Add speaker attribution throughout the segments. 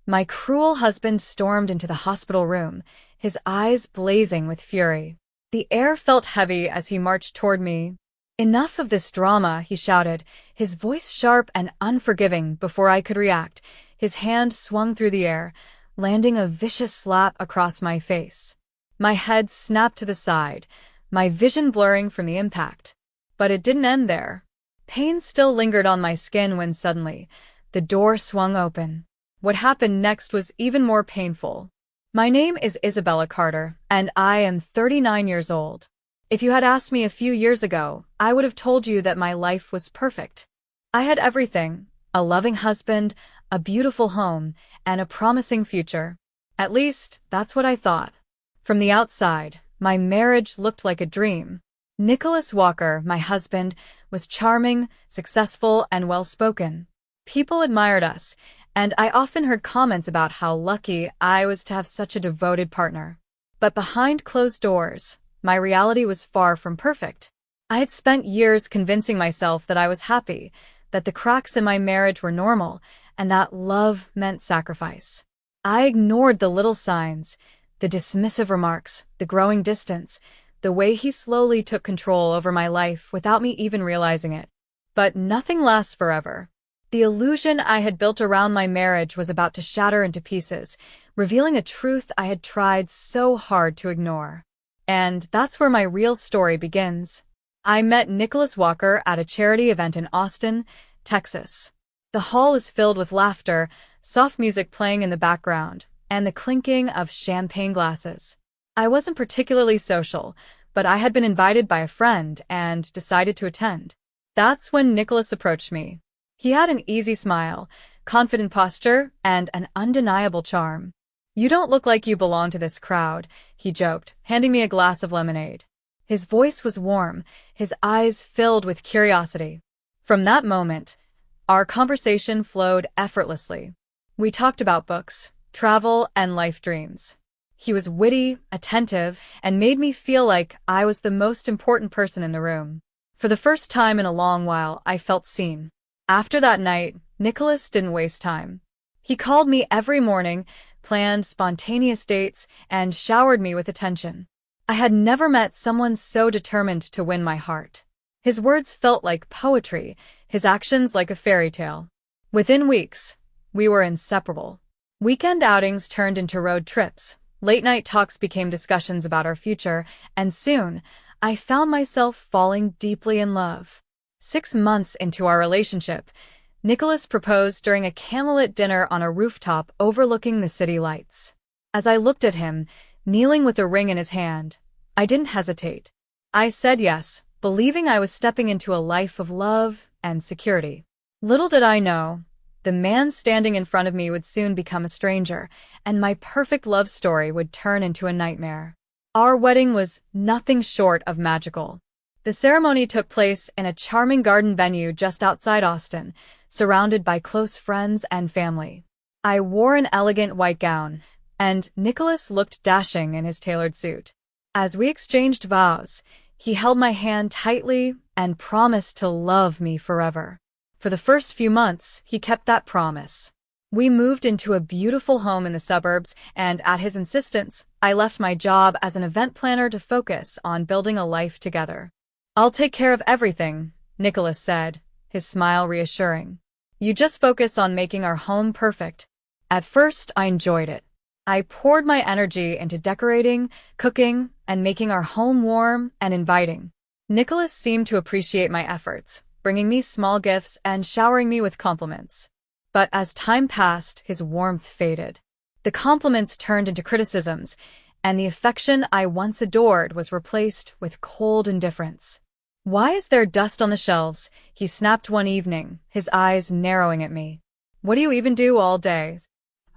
Speaker 1: My cruel husband stormed into the hospital room, his eyes blazing with fury. The air felt heavy as he marched toward me. "Enough of this drama," he shouted, his voice sharp and unforgiving. Before I could react, his hand swung through the air, landing a vicious slap across my face. My head snapped to the side, my vision blurring from the impact. But it didn't end there. Pain still lingered on my skin when suddenly, the door swung open. What happened next was even more painful. My name is Isabella Carter, and I am 39 years old. If you had asked me a few years ago, I would have told you that my life was perfect. I had everything: a loving husband, a beautiful home, and a promising future. At least, that's what I thought. From the outside, my marriage looked like a dream. Nicholas Walker, my husband, was charming, successful, and well-spoken. People admired us, and I often heard comments about how lucky I was to have such a devoted partner. But behind closed doors, my reality was far from perfect. I had spent years convincing myself that I was happy, that the cracks in my marriage were normal, and that love meant sacrifice. I ignored the little signs, the dismissive remarks, the growing distance, the way he slowly took control over my life without me even realizing it. But nothing lasts forever. The illusion I had built around my marriage was about to shatter into pieces, revealing a truth I had tried so hard to ignore. And that's where my real story begins. I met Nicholas Walker at a charity event in Austin, Texas. The hall was filled with laughter, soft music playing in the background, and the clinking of champagne glasses. I wasn't particularly social, but I had been invited by a friend and decided to attend. That's when Nicholas approached me. He had an easy smile, confident posture, and an undeniable charm. "You don't look like you belong to this crowd," he joked, handing me a glass of lemonade. His voice was warm, his eyes filled with curiosity. From that moment, our conversation flowed effortlessly. We talked about books, travel, and life dreams. He was witty, attentive, and made me feel like I was the most important person in the room. For the first time in a long while, I felt seen. After that night, Nicholas didn't waste time. He called me every morning, planned spontaneous dates, and showered me with attention. I had never met someone so determined to win my heart. His words felt like poetry, his actions like a fairy tale. Within weeks, we were inseparable. Weekend outings turned into road trips, late-night talks became discussions about our future, and soon, I found myself falling deeply in love. 6 months into our relationship, Nicholas proposed during a candlelit dinner on a rooftop overlooking the city lights. As I looked at him, kneeling with a ring in his hand, I didn't hesitate. I said yes, believing I was stepping into a life of love and security. Little did I know, the man standing in front of me would soon become a stranger, and my perfect love story would turn into a nightmare. Our wedding was nothing short of magical. The ceremony took place in a charming garden venue just outside Austin, surrounded by close friends and family. I wore an elegant white gown, and Nicholas looked dashing in his tailored suit. As we exchanged vows, he held my hand tightly and promised to love me forever. For the first few months, he kept that promise. We moved into a beautiful home in the suburbs, and at his insistence, I left my job as an event planner to focus on building a life together. "I'll take care of everything," Nicholas said, his smile reassuring. "You just focus on making our home perfect." At first, I enjoyed it. I poured my energy into decorating, cooking, and making our home warm and inviting. Nicholas seemed to appreciate my efforts, bringing me small gifts and showering me with compliments. But as time passed, his warmth faded. The compliments turned into criticisms, and the affection I once adored was replaced with cold indifference. "Why is there dust on the shelves?" he snapped one evening, his eyes narrowing at me. "What do you even do all day?"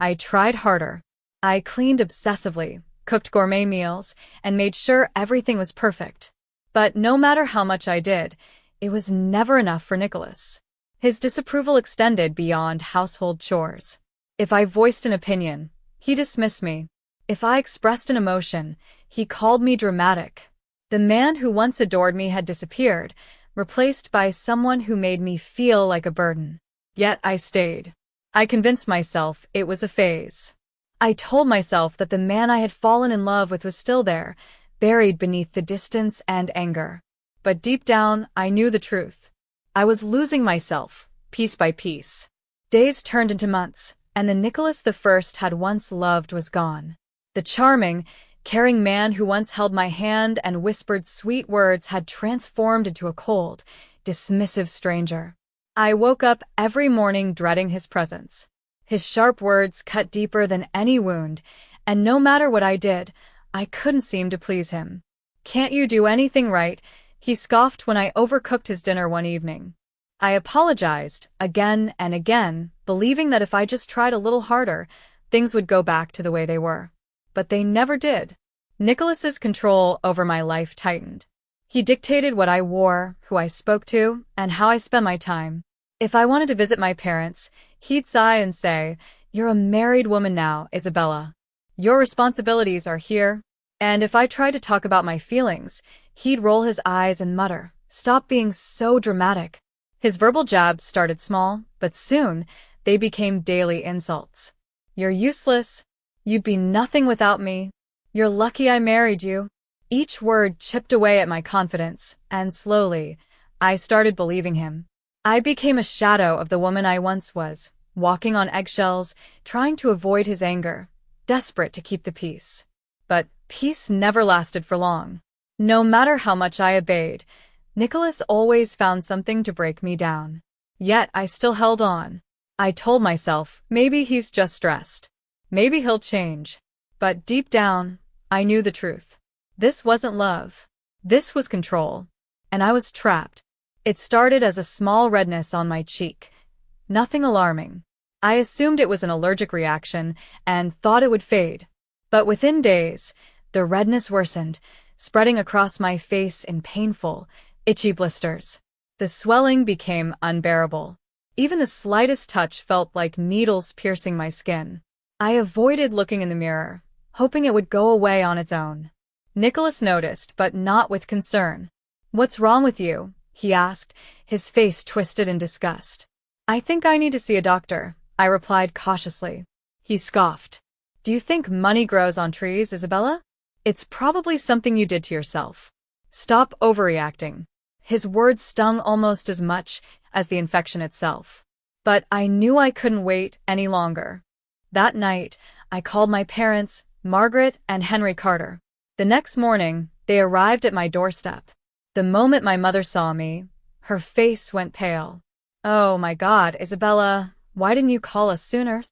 Speaker 1: I tried harder. I cleaned obsessively, cooked gourmet meals, and made sure everything was perfect. But no matter how much I did, it was never enough for Nicholas. His disapproval extended beyond household chores. If I voiced an opinion, he dismissed me. If I expressed an emotion, he called me dramatic. The man who once adored me had disappeared, replaced by someone who made me feel like a burden. Yet I stayed. I convinced myself it was a phase. I told myself that the man I had fallen in love with was still there, buried beneath the distance and anger. But deep down, I knew the truth. I was losing myself, piece by piece. Days turned into months, and the Nicholas I had once loved was gone. The charming, caring man who once held my hand and whispered sweet words had transformed into a cold, dismissive stranger. I woke up every morning dreading his presence. His sharp words cut deeper than any wound, and no matter what I did, I couldn't seem to please him. "Can't you do anything right?" he scoffed when I overcooked his dinner one evening. I apologized, again and again, believing that if I just tried a little harder, things would go back to the way they were. But they never did. Nicholas's control over my life tightened. He dictated what I wore, who I spoke to, and how I spent my time. If I wanted to visit my parents, he'd sigh and say, "You're a married woman now, Isabella. Your responsibilities are here." And if I tried to talk about my feelings, he'd roll his eyes and mutter, "Stop being so dramatic." His verbal jabs started small, but soon they became daily insults. "You're useless. You'd be nothing without me. You're lucky I married you." Each word chipped away at my confidence, and slowly, I started believing him. I became a shadow of the woman I once was, walking on eggshells, trying to avoid his anger, desperate to keep the peace. But peace never lasted for long. No matter how much I obeyed, Nicholas always found something to break me down. Yet I still held on. I told myself, maybe he's just stressed. Maybe he'll change. But deep down, I knew the truth. This wasn't love. This was control. And I was trapped. It started as a small redness on my cheek. Nothing alarming. I assumed it was an allergic reaction and thought it would fade. But within days, the redness worsened, spreading across my face in painful, itchy blisters. The swelling became unbearable. Even the slightest touch felt like needles piercing my skin. I avoided looking in the mirror, hoping it would go away on its own. Nicholas noticed, but not with concern. "What's wrong with you?" he asked, his face twisted in disgust. "I think I need to see a doctor," I replied cautiously. He scoffed. "Do you think money grows on trees, Isabella? It's probably something you did to yourself. Stop overreacting." His words stung almost as much as the infection itself. But I knew I couldn't wait any longer. That night, I called my parents, Margaret and Henry Carter. The next morning, they arrived at my doorstep. The moment my mother saw me, her face went pale. "Oh my God, Isabella, why didn't you call us sooner?"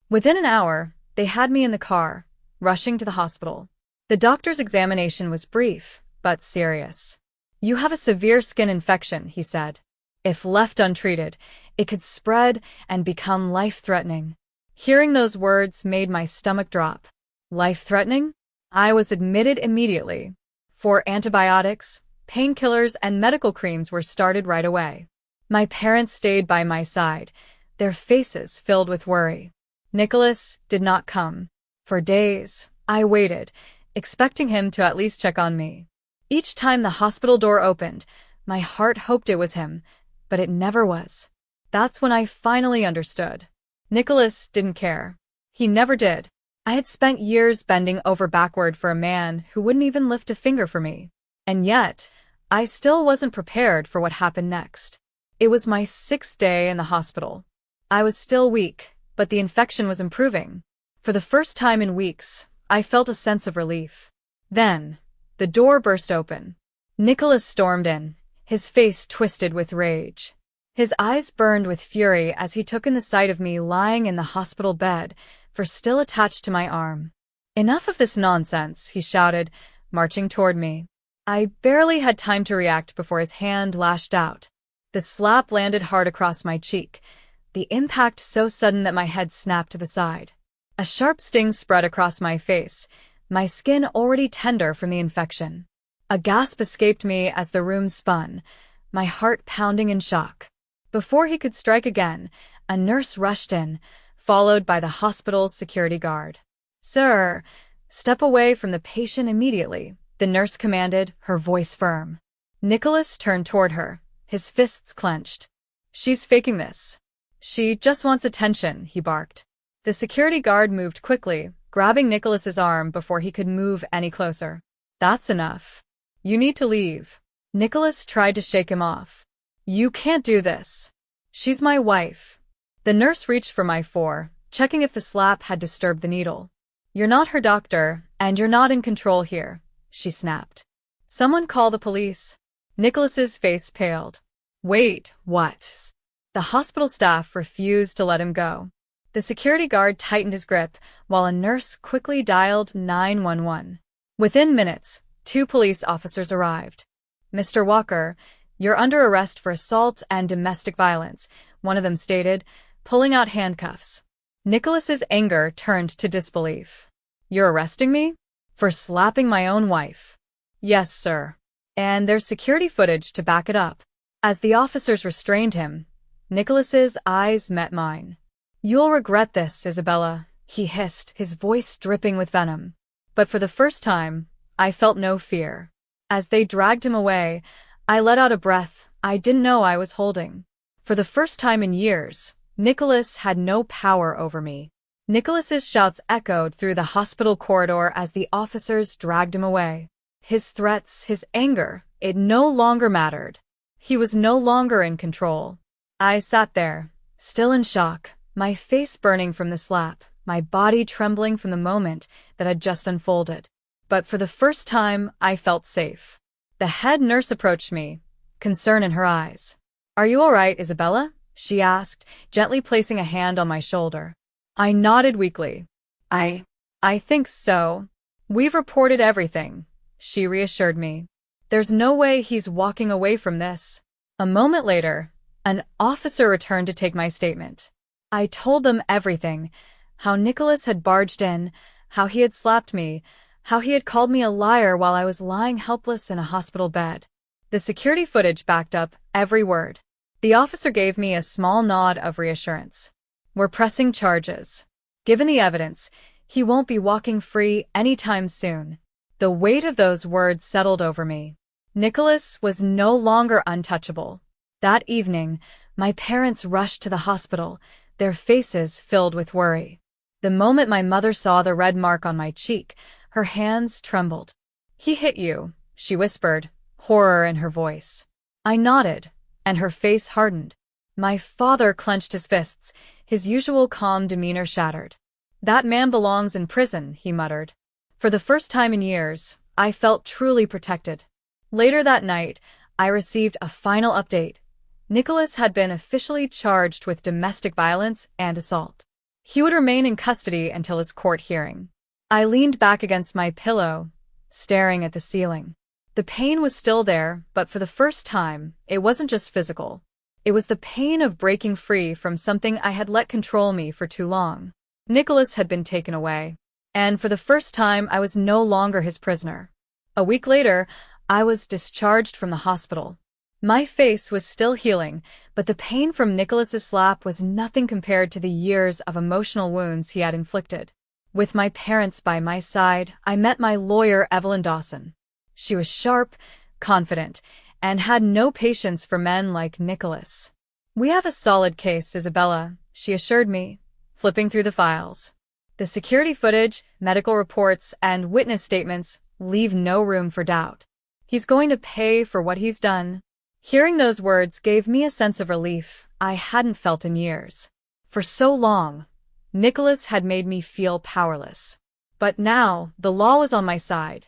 Speaker 1: Within an hour, they had me in the car, rushing to the hospital. The doctor's examination was brief, but serious. "You have a severe skin infection," he said. "If left untreated, it could spread and become life-threatening." Hearing those words made my stomach drop. Life-threatening? I was admitted immediately. 4 antibiotics, painkillers, and medical creams were started right away. My parents stayed by my side, their faces filled with worry. Nicholas did not come. For days, I waited, expecting him to at least check on me. Each time the hospital door opened, my heart hoped it was him, but it never was. That's when I finally understood. Nicholas didn't care. He never did. I had spent years bending over backward for a man who wouldn't even lift a finger for me. And yet, I still wasn't prepared for what happened next. It was my 6th day in the hospital. I was still weak, but the infection was improving. For the first time in weeks, I felt a sense of relief. Then, the door burst open. Nicholas stormed in, his face twisted with rage. His eyes burned with fury as he took in the sight of me lying in the hospital bed, for still attached to my arm. "Enough of this nonsense," he shouted, marching toward me. I barely had time to react before his hand lashed out. The slap landed hard across my cheek, the impact so sudden that my head snapped to the side. A sharp sting spread across my face, my skin already tender from the infection. A gasp escaped me as the room spun, my heart pounding in shock. Before he could strike again, a nurse rushed in, followed by the hospital's security guard. "Sir, step away from the patient immediately," the nurse commanded, her voice firm. Nicholas turned toward her, his fists clenched. "She's faking this. She just wants attention, he barked. The security guard moved quickly, grabbing Nicholas's arm before he could move any closer. That's enough. You need to leave. Nicholas tried to shake him off. You can't do this. She's my wife. The nurse reached for my forearm, checking if the slap had disturbed the needle. You're not her doctor, and you're not in control here, she snapped. Someone call the police. Nicholas's face paled. Wait, what? The hospital staff refused to let him go. The security guard tightened his grip, while a nurse quickly dialed 911. Within minutes, 2 police officers arrived. Mr. Walker, you're under arrest for assault and domestic violence, one of them stated, pulling out handcuffs. Nicholas's anger turned to disbelief. You're arresting me? For slapping my own wife? Yes, sir. And there's security footage to back it up. As the officers restrained him, Nicholas's eyes met mine. You'll regret this, Isabella, he hissed, his voice dripping with venom. But for the first time, I felt no fear. As they dragged him away, I let out a breath I didn't know I was holding. For the first time in years, Nicholas had no power over me. Nicholas's shouts echoed through the hospital corridor as the officers dragged him away. His threats, his anger, it no longer mattered. He was no longer in control. I sat there, still in shock, my face burning from the slap, my body trembling from the moment that had just unfolded. But for the first time, I felt safe. The head nurse approached me, concern in her eyes. Are you all right, Isabella? She asked, gently placing a hand on my shoulder. I nodded weakly. I think so. We've reported everything, she reassured me. There's no way he's walking away from this. A moment later, an officer returned to take my statement. I told them everything, how Nicholas had barged in, how he had slapped me, how he had called me a liar while I was lying helpless in a hospital bed. The security footage backed up every word. The officer gave me a small nod of reassurance. We're pressing charges. Given the evidence, he won't be walking free anytime soon. The weight of those words settled over me. Nicholas was no longer untouchable. That evening, my parents rushed to the hospital, their faces filled with worry. The moment my mother saw the red mark on my cheek, her hands trembled. He hit you, she whispered, horror in her voice. I nodded, and her face hardened. My father clenched his fists, his usual calm demeanor shattered. That man belongs in prison, he muttered. For the first time in years, I felt truly protected. Later that night, I received a final update. Nicholas had been officially charged with domestic violence and assault. He would remain in custody until his court hearing. I leaned back against my pillow, staring at the ceiling. The pain was still there, but for the first time, it wasn't just physical. It was the pain of breaking free from something I had let control me for too long. Nicholas had been taken away, and for the first time I was no longer his prisoner. A week later, I was discharged from the hospital. My face was still healing, but the pain from Nicholas's slap was nothing compared to the years of emotional wounds he had inflicted. With my parents by my side, I met my lawyer, Evelyn Dawson. She was sharp, confident, and had no patience for men like Nicholas. We have a solid case, Isabella, she assured me, flipping through the files. The security footage, medical reports, and witness statements leave no room for doubt. He's going to pay for what he's done. Hearing those words gave me a sense of relief I hadn't felt in years. For so long, Nicholas had made me feel powerless. But now, the law was on my side.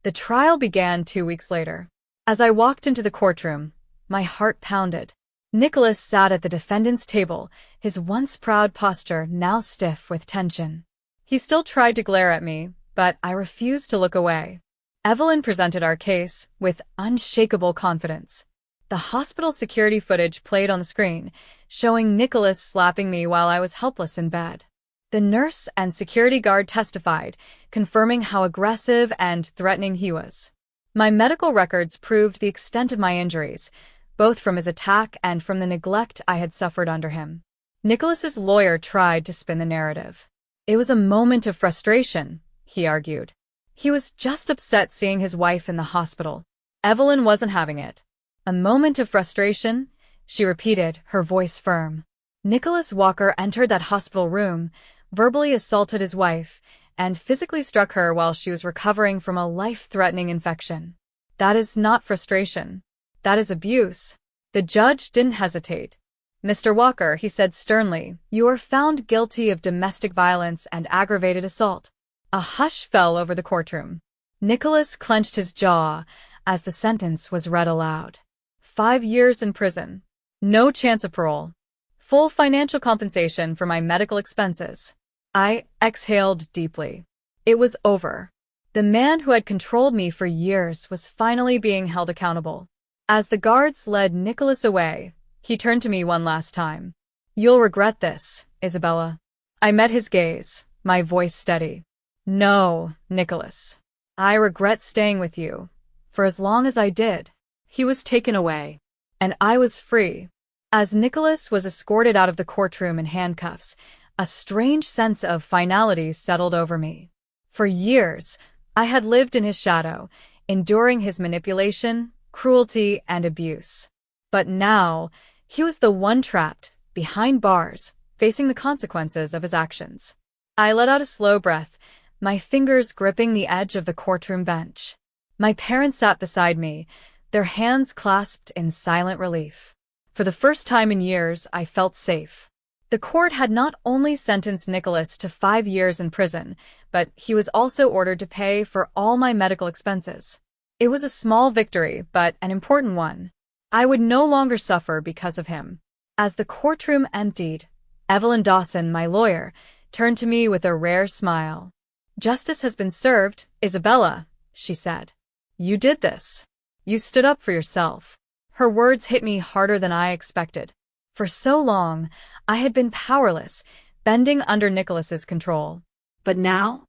Speaker 1: The trial began 2 weeks later. As I walked into the courtroom, my heart pounded. Nicholas sat at the defendant's table, his once proud posture now stiff with tension. He still tried to glare at me, but I refused to look away. Evelyn presented our case with unshakable confidence. The hospital security footage played on the screen, showing Nicholas slapping me while I was helpless in bed. The nurse and security guard testified, confirming how aggressive and threatening he was. My medical records proved the extent of my injuries, both from his attack and from the neglect I had suffered under him. Nicholas's lawyer tried to spin the narrative. It was a moment of frustration, he argued. He was just upset seeing his wife in the hospital. Evelyn wasn't having it. A moment of frustration, she repeated, her voice firm. Nicholas Walker entered that hospital room, verbally assaulted his wife, and physically struck her while she was recovering from a life-threatening infection. That is not frustration. That is abuse. The judge didn't hesitate. "Mr. Walker," he said sternly, "you are found guilty of domestic violence and aggravated assault." A hush fell over the courtroom. Nicholas clenched his jaw as the sentence was read aloud. 5 years in prison. No chance of parole. Full financial compensation for my medical expenses. I exhaled deeply. It was over. The man who had controlled me for years was finally being held accountable. As the guards led Nicholas away, he turned to me one last time. "You'll regret this, Isabella." I met his gaze, my voice steady. "No, Nicholas. I regret staying with you, for as long as I did." He was taken away, and I was free. As Nicholas was escorted out of the courtroom in handcuffs, a strange sense of finality settled over me. For years, I had lived in his shadow, enduring his manipulation, cruelty, and abuse. But now, he was the one trapped, behind bars, facing the consequences of his actions. I let out a slow breath, my fingers gripping the edge of the courtroom bench. My parents sat beside me, their hands clasped in silent relief. For the first time in years, I felt safe. The court had not only sentenced Nicholas to 5 years in prison, but he was also ordered to pay for all my medical expenses. It was a small victory, but an important one. I would no longer suffer because of him. As the courtroom emptied, Evelyn Dawson, my lawyer, turned to me with a rare smile. "Justice has been served, Isabella," she said. "You did this. You stood up for yourself." Her words hit me harder than I expected. For so long, I had been powerless, bending under Nicholas's control. But now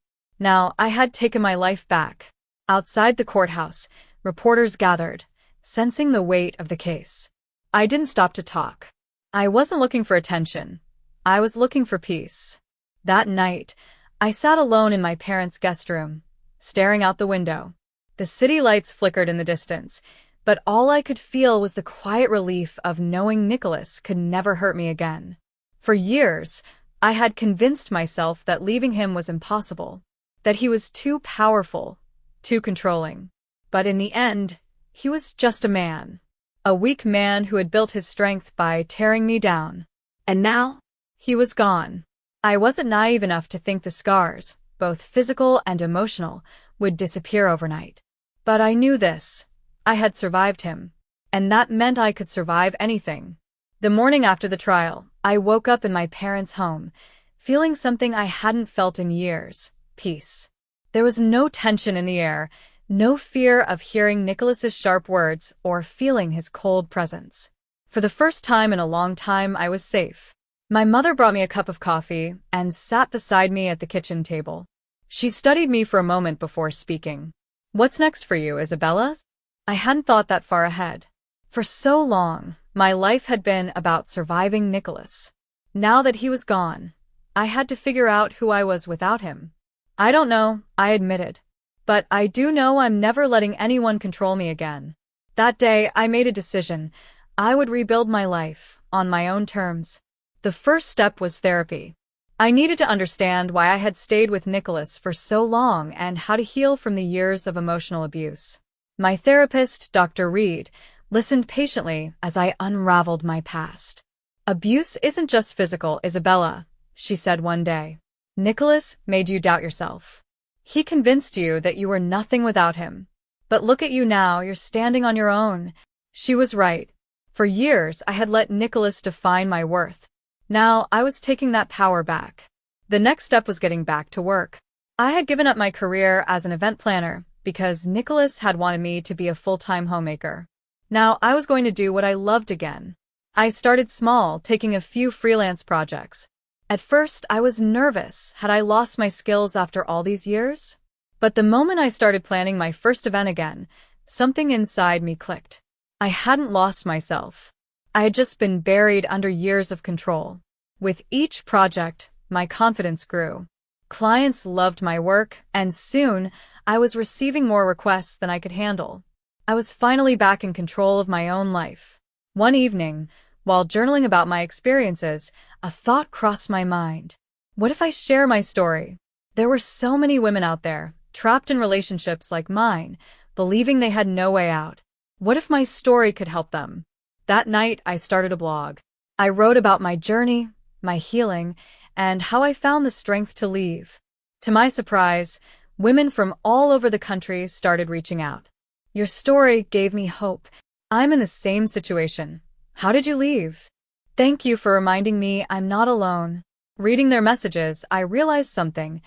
Speaker 1: I had taken my life back. Outside the courthouse, reporters gathered, sensing the weight of the case. I didn't stop to talk. I wasn't looking for attention. I was looking for peace. That night, I sat alone in my parents' guest room, staring out the window. The city lights flickered in the distance, but all I could feel was the quiet relief of knowing Nicholas could never hurt me again. For years, I had convinced myself that leaving him was impossible, that he was too powerful, too controlling. But in the end, he was just a man. A weak man who had built his strength by tearing me down. And now, he was gone. I wasn't naive enough to think the scars, both physical and emotional, would disappear overnight. But I knew this. I had survived him, and that meant I could survive anything. The morning after the trial, I woke up in my parents' home, feeling something I hadn't felt in years: peace. There was no tension in the air, no fear of hearing Nicholas's sharp words or feeling his cold presence. For the first time in a long time, I was safe. My mother brought me a cup of coffee and sat beside me at the kitchen table. She studied me for a moment before speaking. "What's next for you, Isabella?" I hadn't thought that far ahead. For so long, my life had been about surviving Nicholas. Now that he was gone, I had to figure out who I was without him. "I don't know," I admitted. "But I do know I'm never letting anyone control me again." That day, I made a decision. I would rebuild my life, on my own terms. The first step was therapy. I needed to understand why I had stayed with Nicholas for so long and how to heal from the years of emotional abuse. My therapist, Dr. Reed, listened patiently as I unraveled my past. "Abuse isn't just physical, Isabella," she said one day. "Nicholas made you doubt yourself. He convinced you that you were nothing without him. But look at you now, you're standing on your own." She was right. For years, I had let Nicholas define my worth. Now, I was taking that power back. The next step was getting back to work. I had given up my career as an event planner because Nicholas had wanted me to be a full-time homemaker. Now, I was going to do what I loved again. I started small, taking a few freelance projects. At first, I was nervous. Had I lost my skills after all these years? But the moment I started planning my first event again, something inside me clicked. I hadn't lost myself. I had just been buried under years of control. With each project, my confidence grew. Clients loved my work, and soon, I was receiving more requests than I could handle. I was finally back in control of my own life. One evening, While journaling about my experiences, a thought crossed my mind. What if I share my story? There were so many women out there, trapped in relationships like mine, believing they had no way out. What if my story could help them? That night, I started a blog. I wrote about my journey, my healing, and how I found the strength to leave. To my surprise, women from all over the country started reaching out. Your story gave me hope. I'm in the same situation. How did you leave? Thank you for reminding me I'm not alone. Reading their messages, I realized something.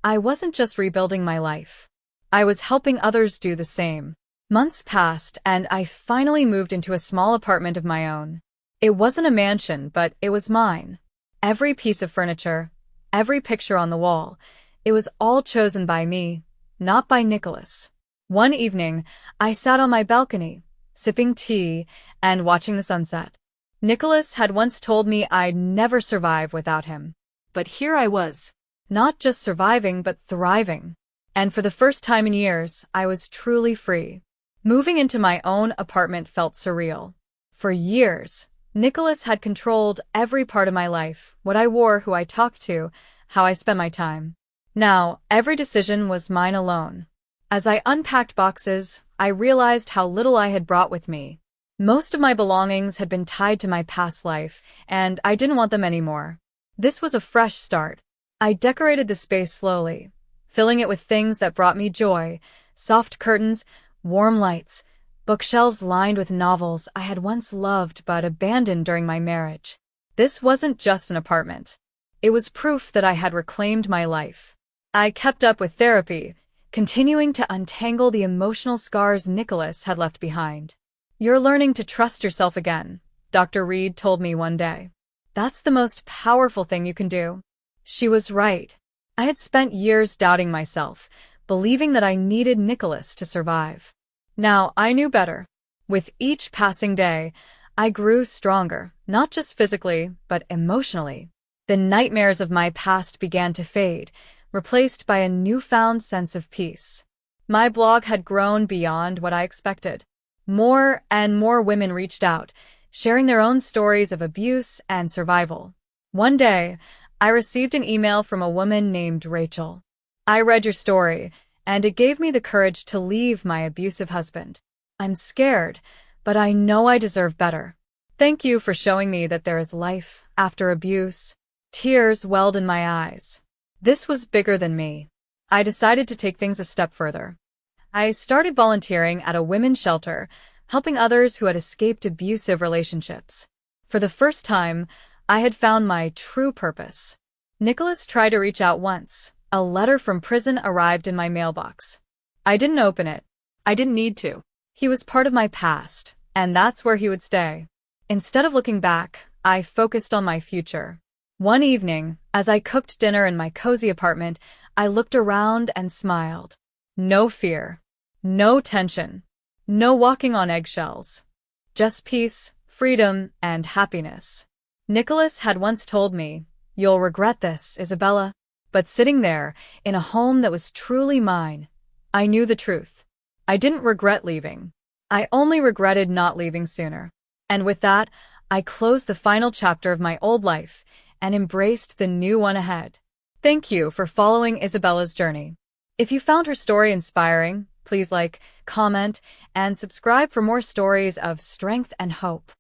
Speaker 1: I wasn't just rebuilding my life. I was helping others do the same. Months passed, and I finally moved into a small apartment of my own. It wasn't a mansion, but it was mine. Every piece of furniture, every picture on the wall, it was all chosen by me, not by Nicholas. One evening, I sat on my balcony, sipping tea and watching the sunset. Nicholas had once told me I'd never survive without him. But here I was, not just surviving but thriving. And for the first time in years, I was truly free. Moving into my own apartment felt surreal. For years, Nicholas had controlled every part of my life, what I wore, who I talked to, how I spent my time. Now, every decision was mine alone. As I unpacked boxes, I realized how little I had brought with me. Most of my belongings had been tied to my past life, and I didn't want them anymore. This was a fresh start. I decorated the space slowly, filling it with things that brought me joy: soft curtains, warm lights, bookshelves lined with novels I had once loved but abandoned during my marriage. This wasn't just an apartment. It was proof that I had reclaimed my life. I kept up with therapy, continuing to untangle the emotional scars Nicholas had left behind. You're learning to trust yourself again, Dr. Reed told me one day. That's the most powerful thing you can do. She was right. I had spent years doubting myself, believing that I needed Nicholas to survive. Now I knew better. With each passing day, I grew stronger, not just physically, but emotionally. The nightmares of my past began to fade, replaced by a newfound sense of peace. My blog had grown beyond what I expected. More and more women reached out, sharing their own stories of abuse and survival. One day, I received an email from a woman named Rachel. I read your story, and it gave me the courage to leave my abusive husband. I'm scared, but I know I deserve better. Thank you for showing me that there is life after abuse. Tears welled in my eyes. This was bigger than me. I decided to take things a step further. I started volunteering at a women's shelter, helping others who had escaped abusive relationships. For the first time, I had found my true purpose. Nicholas tried to reach out once. A letter from prison arrived in my mailbox. I didn't open it. I didn't need to. He was part of my past, and that's where he would stay. Instead of looking back, I focused on my future. One evening, as I cooked dinner in my cozy apartment, I looked around and smiled. No fear. No tension. No walking on eggshells. Just peace, freedom, and happiness. Nicholas had once told me, "You'll regret this, Isabella." But sitting there, in a home that was truly mine, I knew the truth. I didn't regret leaving. I only regretted not leaving sooner. And with that, I closed the final chapter of my old life and embraced the new one ahead. Thank you for following Isabella's journey. If you found her story inspiring, please like, comment, and subscribe for more stories of strength and hope.